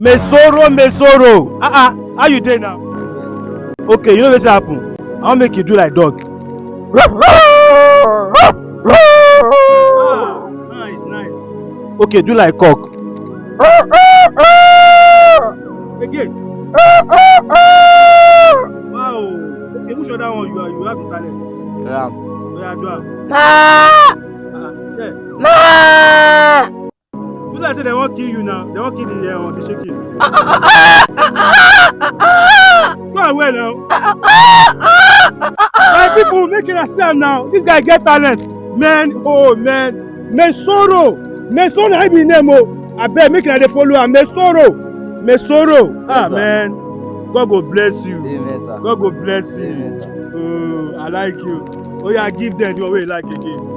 Mesoro. How you dey now? Okay, you know wetin happen? I wan make you do like dog. Nice. Okay, do like cock. Again. Wow. Okay, which other one you have the talent? Ram. Oya do am. Yeah. You like say they wan kill you now. They wan kill the shaking. Go away now. My people, make it see am now. This guy get talent. Man, oh man. Mesoro na be name o. Abeg make una dey follow am. Mesoro. Yes, Man. God go bless you. Amen, sir. God go bless you. Amen, sir. Oh, I like you. Oh yeah, give them the one wey you like again.